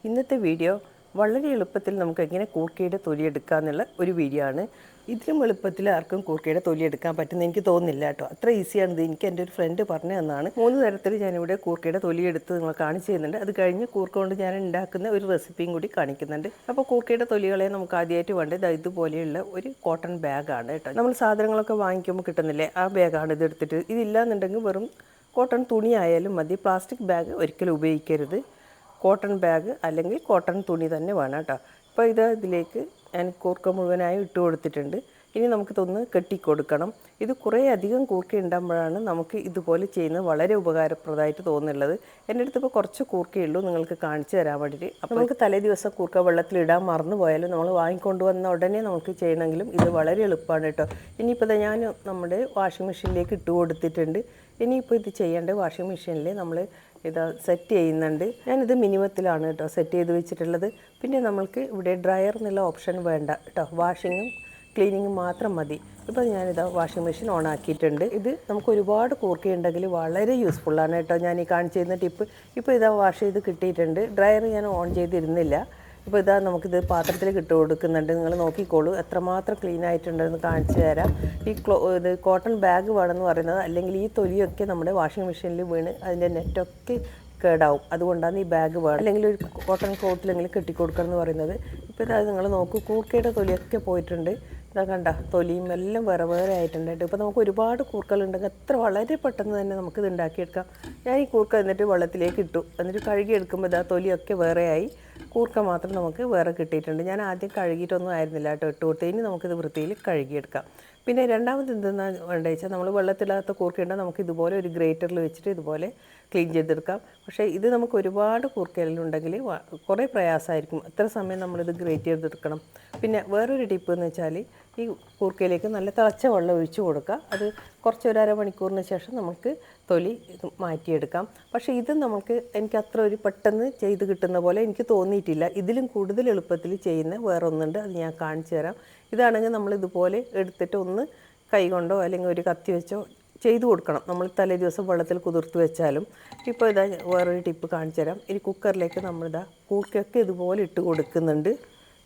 ഇന്നത്തെ വീഡിയോ വളരെ എളുപ്പത്തിൽ നമുക്ക് എങ്ങനെ കൂർക്കയുടെ തൊലി എടുക്കാമെന്നുള്ള ഒരു വീഡിയോ ആണ്. ഇതിലും എളുപ്പത്തിൽ ആർക്കും കൂർക്കയുടെ തൊലി എടുക്കാൻ പറ്റുമെന്ന് എനിക്ക് തോന്നുന്നില്ല കേട്ടോ. അത്ര ഈസിയാണ് ഇത്. എനിക്ക് എൻ്റെ ഒരു ഫ്രണ്ട് പറഞ്ഞു തന്നതാണ്. 3 തരത്തിൽ ഞാനിവിടെ കൂർക്കയുടെ തൊലി എടുത്ത് നിങ്ങൾ കാണിച്ചു തരുന്നുണ്ട്. അത് കഴിഞ്ഞ് കൂർക്ക കൊണ്ട് ഞാൻ ഉണ്ടാക്കുന്ന ഒരു റെസിപ്പിയും കൂടി കാണിക്കുന്നുണ്ട്. അപ്പോൾ കൂർക്കയുടെ തൊലികളെ നമുക്ക് ആദ്യമായിട്ട് വേണ്ടത് ഇതുപോലെയുള്ള ഒരു കോട്ടൺ ബാഗാണ് കേട്ടോ. നമ്മൾ സാധനങ്ങളൊക്കെ വാങ്ങിക്കുമ്പോൾ കിട്ടുന്നില്ലേ, ആ ബാഗാണ് ഇത് എടുത്തിട്ട്. ഇതില്ലാന്നുണ്ടെങ്കിൽ വെറും കോട്ടൺ തുണി ആയാലും മതി. പ്ലാസ്റ്റിക് ബാഗ് ഒരിക്കലും ഉപയോഗിക്കരുത്. കോട്ടൺ ബാഗ് അല്ലെങ്കിൽ കോട്ടൺ തുണി തന്നെ വേണം കേട്ടോ. അപ്പോൾ ഇതിലേക്ക് ഞാൻ കൂർക്ക മുഴുവനായി ഇട്ട് കൊടുത്തിട്ടുണ്ട്. ഇനി നമുക്കിതൊന്ന് കെട്ടിക്കൊടുക്കണം. ഇത് കുറേ അധികം കൂർക്ക ഉണ്ടാകുമ്പോഴാണ് നമുക്ക് ഇതുപോലെ ചെയ്യുന്നത് വളരെ ഉപകാരപ്രദമായിട്ട് തോന്നുന്നുള്ളത്. എൻ്റെ അടുത്ത് ഇപ്പോൾ കുറച്ച് കൂർക്കയുള്ളൂ നിങ്ങൾക്ക് കാണിച്ചു തരാൻ വേണ്ടിയിട്ട്. അപ്പോൾ നമുക്ക് തലേ ദിവസം കൂർക്ക വെള്ളത്തിലിടാൻ മറന്നു പോയാലും നമ്മൾ വാങ്ങിക്കൊണ്ട് വന്ന ഉടനെ നമുക്ക് ചെയ്യണമെങ്കിലും ഇത് വളരെ എളുപ്പമാണ് കേട്ടോ. ഇനിയിപ്പോൾ ഞാൻ നമ്മുടെ വാഷിംഗ് മെഷീനിലേക്ക് ഇട്ട് കൊടുത്തിട്ടുണ്ട്. ഇനിയിപ്പോൾ ഇത് ചെയ്യേണ്ടത് വാഷിംഗ് മെഷീനിൽ നമ്മൾ സെറ്റ് ചെയ്യുന്നുണ്ട്. ഞാനിത് മിനിമത്തിലാണ് കേട്ടോ സെറ്റ് ചെയ്ത് വെച്ചിട്ടുള്ളത്. പിന്നെ നമ്മൾക്ക് ഇവിടെ ഡ്രയർ എന്നുള്ള ഓപ്ഷൻ വേണ്ട കേട്ടോ. വാഷിങ്ങും ക്ലീനിങ്ങും മാത്രം മതി. ഇപ്പോൾ വാഷിംഗ് മെഷീൻ ഓൺ ആക്കിയിട്ടുണ്ട്. ഇത് നമുക്ക് ഒരുപാട് കൂർക്കയുണ്ടെങ്കിൽ വളരെ യൂസ്ഫുള്ളാണ് കേട്ടോ. ഞാൻ ഈ കാണിച്ചു തരുന്ന ടിപ്പ്. ഇപ്പോൾ വാഷ് ചെയ്ത് കിട്ടിയിട്ടുണ്ട്. ഡ്രയർ ഞാൻ ഓൺ ചെയ്തിരുന്നില്ല. ഇപ്പോൾ നമുക്കിത് പാത്രത്തിലേക്ക് ഇട്ട് കൊടുക്കുന്നുണ്ട്. നിങ്ങൾ നോക്കിക്കോളൂ എത്രമാത്രം ക്ലീൻ ആയിട്ടുണ്ടെന്ന് കാണിച്ചു തരാം. ഇത് കോട്ടൺ ബാഗ് വേണമെന്ന് പറയുന്നത്, അല്ലെങ്കിൽ ഈ തൊലിയൊക്കെ നമ്മുടെ വാഷിംഗ് മെഷീനിൽ വീണ് അതിൻ്റെ നെറ്റൊക്കെ കേടാവും. അതുകൊണ്ടാണ് ഈ ബാഗ് വേണം, അല്ലെങ്കിൽ ഒരു കോട്ടൺ ക്ലോത്തിലെങ്കിലും കെട്ടിക്കൊടുക്കണം എന്ന് പറയുന്നത്. ഇപ്പോൾ നിങ്ങൾ നോക്കൂ, കൂർക്കയുടെ തൊലിയൊക്കെ പോയിട്ടുണ്ട്. കണ്ട തൊലിയും എല്ലാം വേറെ വേറെ ആയിട്ടുണ്ട്. ഇപ്പോൾ നമുക്ക് ഒരുപാട് കൂർക്കകളുണ്ടെങ്കിൽ അത്ര വളരെ പെട്ടെന്ന് തന്നെ നമുക്കിത് ഉണ്ടാക്കിയെടുക്കാം. ഞാൻ ഈ കൂർക്ക എന്നിട്ട് വെള്ളത്തിലേക്ക് ഇട്ടു. എന്നിട്ട് കഴുകിയെടുക്കുമ്പോൾ തൊലിയൊക്കെ വേറെയായി, കൂർക്ക മാത്രം നമുക്ക് വേറെ കിട്ടിയിട്ടുണ്ട്. ഞാൻ ആദ്യം കഴുകിയിട്ടൊന്നും ആയിരുന്നില്ല കേട്ടോ ഇട്ട് കൊടുത്ത്. ഇനി നമുക്കിത് വൃത്തിയിൽ കഴുകിയെടുക്കാം. പിന്നെ രണ്ടാമത് എന്തെന്നാണ് വേണ്ടത് വെച്ചാൽ, നമ്മൾ വെള്ളത്തിലാത്ത കൂർക്കയുണ്ടെങ്കിൽ നമുക്ക് ഇതുപോലെ ഒരു ഗ്രേറ്ററിൽ വെച്ചിട്ട് ഇതുപോലെ ക്ലീൻ ചെയ്തെടുക്കാം. പക്ഷേ ഇത് നമുക്ക് ഒരുപാട് കൂർക്കയിലുണ്ടെങ്കിൽ കുറേ പ്രയാസമായിരിക്കും. എത്ര സമയം നമ്മളിത് ഗ്രേറ്റ് ചെയ്തെടുക്കണം. പിന്നെ വേറൊരു ടിപ്പ് എന്ന് വെച്ചാൽ, ഈ കൂർക്കയിലേക്ക് നല്ല തിളച്ച വെള്ളം ഒഴിച്ചു കൊടുക്കുക. അത് കുറച്ച് ഒരു അരമണിക്കൂറിന് ശേഷം നമുക്ക് തൊലി മാറ്റിയെടുക്കാം. പക്ഷേ ഇത് എനിക്ക് അത്ര ഒരു പെട്ടെന്ന് ചെയ്ത് കിട്ടുന്ന പോലെ എനിക്ക് തോന്നിയിട്ടില്ല. ഇതിലും കൂടുതൽ എളുപ്പത്തിൽ ചെയ്യുന്ന വേറൊന്നുണ്ട്, അത് ഞാൻ കാണിച്ചു തരാം. ഇതാണെങ്കിൽ നമ്മളിതുപോലെ എടുത്തിട്ട് ഒന്ന് കൈ കൊണ്ടോ അല്ലെങ്കിൽ ഒരു കത്തി വെച്ചോ ചെയ്തു കൊടുക്കണം. നമ്മൾ തലേ ദിവസം വെള്ളത്തിൽ കുതിർത്ത് വെച്ചാലും. ഇപ്പോൾ വേറൊരു ടിപ്പ് കാണിച്ചു തരാം. ഈ കുക്കറിലേക്ക് കൂർക്കയൊക്കെ ഇതുപോലെ ഇട്ട് കൊടുക്കുന്നുണ്ട്.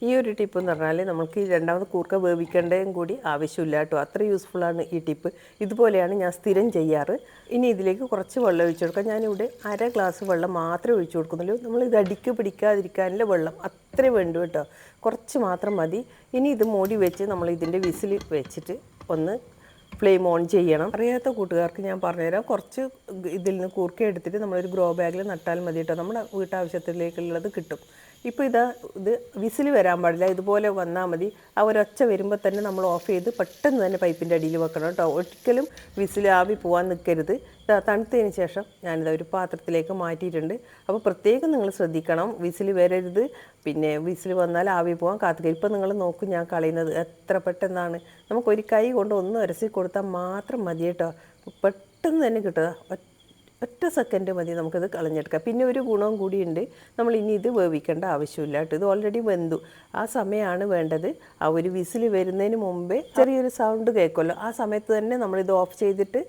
ഈ ഒരു ടിപ്പ് എന്ന് പറഞ്ഞാൽ നമുക്ക് ഈ രണ്ടാമത് കൂർക്ക വേവിക്കേണ്ടതും കൂടി ആവശ്യമില്ല കേട്ടോ. അത്ര യൂസ്ഫുള്ളാണ് ഈ ടിപ്പ്. ഇതുപോലെയാണ് ഞാൻ സ്ഥിരം ചെയ്യാറ്. ഇനി ഇതിലേക്ക് കുറച്ച് വെള്ളം ഒഴിച്ചു കൊടുക്കാം. ഞാനിവിടെ 1/2 ഗ്ലാസ് വെള്ളം മാത്രമേ ഒഴിച്ചു കൊടുക്കുന്നുള്ളൂ. നമ്മളിത് അടിക്ക് പിടിക്കാതിരിക്കാനുള്ള വെള്ളം അത്രേ വേണ്ടു കേട്ടോ. കുറച്ച് മാത്രം മതി. ഇനി ഇത് മൂടി വെച്ച് നമ്മൾ ഇതിൻ്റെ വിസിൽ വെച്ചിട്ട് ഒന്ന് ഫ്ലെയിം ഓൺ ചെയ്യണം. അറിയാത്ത കൂട്ടുകാർക്ക് ഞാൻ പറഞ്ഞുതരാം. കുറച്ച് ഇതിൽ നിന്ന് കൂർക്ക എടുത്തിട്ട് നമ്മളൊരു ഗ്രോ ബാഗിൽ നട്ടാൽ മതി കേട്ടോ. നമ്മുടെ വീട്ടാവശ്യത്തിലേക്കുള്ളത് കിട്ടും. ഇപ്പോൾ ഇത് വിസിൽ വരാൻ പാടില്ല, ഇതുപോലെ വന്നാൽ മതി. ആ ഒരൊച്ച വരുമ്പോൾ തന്നെ നമ്മൾ ഓഫ് ചെയ്ത് പെട്ടെന്ന് തന്നെ പൈപ്പിൻ്റെ അടിയിൽ വെക്കണം കേട്ടോ. ഒരിക്കലും വിസിൽ ആവി പോകാൻ നിൽക്കരുത്. തണുത്തതിന് ശേഷം ഞാനിത് ഒരു പാത്രത്തിലേക്ക് മാറ്റിയിട്ടുണ്ട്. അപ്പോൾ പ്രത്യേകം നിങ്ങൾ ശ്രദ്ധിക്കണം, വിസിൽ വരരുത്. പിന്നെ വിസിൽ വന്നാൽ ആവി പോകാൻ കാത്തുക. ഇപ്പോൾ നിങ്ങൾ നോക്കും ഞാൻ കളയുന്നത് എത്ര പെട്ടെന്നാണ്. നമുക്കൊരു കൈ കൊണ്ട് ഒന്ന് ഉരസി കൊടുത്താൽ മാത്രം മതി കേട്ടോ. പെട്ടെന്ന് തന്നെ കിട്ടുക. ഒറ്റ സെക്കൻഡ് മതി നമുക്കിത് കളഞ്ഞെടുക്കാം. പിന്നെ ഒരു ഗുണവും കൂടിയുണ്ട്, നമ്മൾ ഇനി ഇത് വേവിക്കേണ്ട ആവശ്യമില്ല കേട്ടോ. ഇത് ഓൾറെഡി വെന്തു. ആ സമയമാണ് വേണ്ടത്. ആ ഒരു വിസിൽ വരുന്നതിന് മുമ്പേ ചെറിയൊരു സൗണ്ട് കേൾക്കുമല്ലോ, ആ സമയത്ത് തന്നെ നമ്മളിത് ഓഫ് ചെയ്തിട്ട്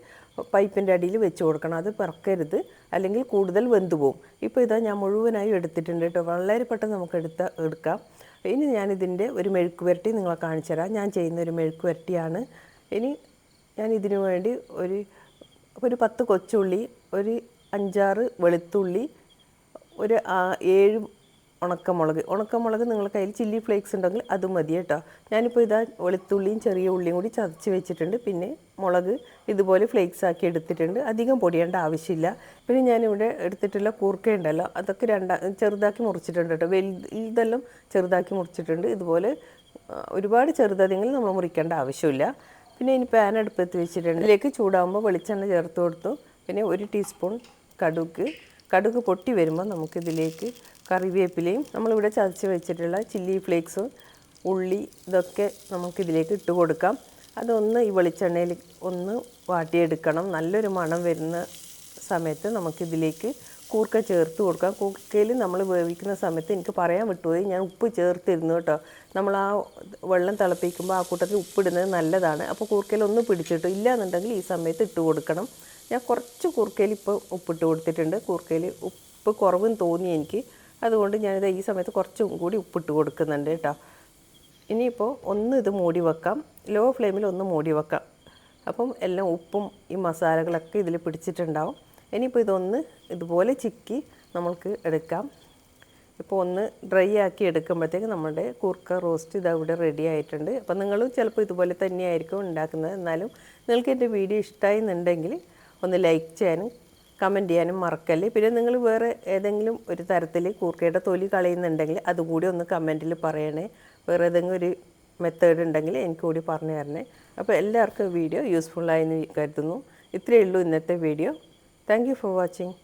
പൈപ്പിൻ്റെ അടിയിൽ വെച്ച് കൊടുക്കണം. അത് പറക്കരുത്, അല്ലെങ്കിൽ കൂടുതൽ വെന്തു പോകും. ഇപ്പോൾ ഞാൻ മുഴുവനായി എടുത്തിട്ടുണ്ട് കേട്ടോ. വളരെ പെട്ടെന്ന് നമുക്ക് എടുക്കാം. ഇനി ഞാനിതിൻ്റെ ഒരു മെഴുക്ക് പുരട്ടി നിങ്ങളെ കാണിച്ചു തരാം. ഞാൻ ചെയ്യുന്ന ഒരു മെഴുക്ക് പുരട്ടിയാണ്. ഇനി ഞാൻ ഇതിനു വേണ്ടി ഒരു 10 കൊച്ചുള്ളി, ഒരു 5-6 വെളുത്തുള്ളി, ഒരു 7 ഉണക്കമുളക് നിങ്ങളുടെ കയ്യിൽ ചില്ലി ഫ്ലേക്സ് ഉണ്ടെങ്കിൽ അതും മതി കേട്ടോ. ഞാനിപ്പോൾ വെളുത്തുള്ളിയും ചെറിയ ഉള്ളിയും കൂടി ചതച്ച് വെച്ചിട്ടുണ്ട്. പിന്നെ മുളക് ഇതുപോലെ ഫ്ലേക്സ് ആക്കി എടുത്തിട്ടുണ്ട്. അധികം പൊടിയേണ്ട ആവശ്യമില്ല. പിന്നെ ഞാനിവിടെ എടുത്തിട്ടുള്ള കൂർക്കയുണ്ടല്ലോ, അതൊക്കെ ചെറുതാക്കി മുറിച്ചിട്ടുണ്ട് കേട്ടോ. ഇതെല്ലാം ചെറുതാക്കി മുറിച്ചിട്ടുണ്ട്. ഇതുപോലെ ഒരുപാട് ചെറുതെങ്കിൽ നമ്മൾ മുറിക്കേണ്ട ആവശ്യമില്ല. പിന്നെ ഇനി പാൻ അടുപ്പത്ത് വെച്ചിട്ടുണ്ട്. ഇതിലേക്ക് ചൂടാകുമ്പോൾ വെളിച്ചെണ്ണ ചേർത്ത് കൊടുത്തു. പിന്നെ 1 ടീസ്പൂൺ കടുക് പൊട്ടി വരുമ്പോൾ നമുക്കിതിലേക്ക് കറിവേപ്പിലയും നമ്മളിവിടെ ചതച്ച് വെച്ചിട്ടുള്ള ചില്ലി ഫ്ലേക്സും ഉള്ളി ഇതൊക്കെ നമുക്കിതിലേക്ക് ഇട്ട് കൊടുക്കാം. അതൊന്ന് ഈ വെളിച്ചെണ്ണയിൽ ഒന്ന് വാട്ടിയെടുക്കണം. നല്ലൊരു മണം വരുന്ന സമയത്ത് നമുക്കിതിലേക്ക് കൂർക്ക ചേർത്ത് കൊടുക്കാം. കൂർക്കയിൽ നമ്മൾ വേവിക്കുന്ന സമയത്ത് എനിക്ക് പറയാൻ വിട്ടുപോയി, ഞാൻ ഉപ്പ് ചേർത്തിരുന്നു കേട്ടോ. നമ്മൾ ആ വെള്ളം തിളപ്പിക്കുമ്പോൾ ആ കൂട്ടത്തിൽ ഉപ്പിടുന്നത് നല്ലതാണ്. അപ്പോൾ കൂർക്കയിൽ ഒന്ന് പിടിച്ചിട്ടു ഇല്ല എന്നുണ്ടെങ്കിൽ ഈ സമയത്ത് ഇട്ട് കൊടുക്കണം. ഞാൻ കുറച്ച് കൂർക്കയിൽ ഇപ്പോൾ ഉപ്പിട്ട് കൊടുത്തിട്ടുണ്ട്. കൂർക്കയിൽ ഉപ്പ് കുറവെന്ന് തോന്നി എനിക്ക്. അതുകൊണ്ട് ഞാനിത് ഈ സമയത്ത് കുറച്ചും കൂടി ഉപ്പിട്ട് കൊടുക്കുന്നുണ്ട് കേട്ടോ. ഇനിയിപ്പോൾ ഒന്ന് ഇത് മൂടി വെക്കാം, ലോ ഫ്ലെയിമിൽ ഒന്ന് മൂടി വെക്കാം. അപ്പം എല്ലാം ഉപ്പും ഈ മസാലകളൊക്കെ ഇതിൽ പിടിച്ചിട്ടുണ്ടാവും. ഇനിയിപ്പോൾ ഇതൊന്ന് ഇതുപോലെ ചിക്കി നമ്മൾക്ക് എടുക്കാം. ഇപ്പോൾ ഒന്ന് ഡ്രൈ ആക്കി എടുക്കുമ്പോഴത്തേക്ക് നമ്മുടെ കൂർക്ക റോസ്റ്റ് ഇതവിടെ റെഡി ആയിട്ടുണ്ട്. അപ്പോൾ നിങ്ങളും ചിലപ്പോൾ ഇതുപോലെ തന്നെയായിരിക്കും ഉണ്ടാക്കുന്നത്. എന്നാലും നിങ്ങൾക്ക് എൻ്റെ വീഡിയോ ഇഷ്ടമായി എന്നുണ്ടെങ്കിൽ ഒന്ന് ലൈക്ക് ചെയ്യാനും കമൻറ്റ് ചെയ്യാനും മറക്കല്ലേ. പിന്നെ നിങ്ങൾ വേറെ ഏതെങ്കിലും ഒരു തരത്തിൽ കൂർക്കയുടെ തൊലി കളയുന്നുണ്ടെങ്കിൽ അതുകൂടി ഒന്ന് കമൻറ്റിൽ പറയണേ. വേറെ ഏതെങ്കിലും ഒരു മെത്തേഡ് ഉണ്ടെങ്കിൽ എനിക്ക് കൂടി പറഞ്ഞു തരണേ. അപ്പോൾ എല്ലാവർക്കും വീഡിയോ യൂസ്ഫുള്ളായെന്ന് കരുതുന്നു. ഇത്രയേ ഉള്ളൂ ഇന്നത്തെ video. Thank you for watching.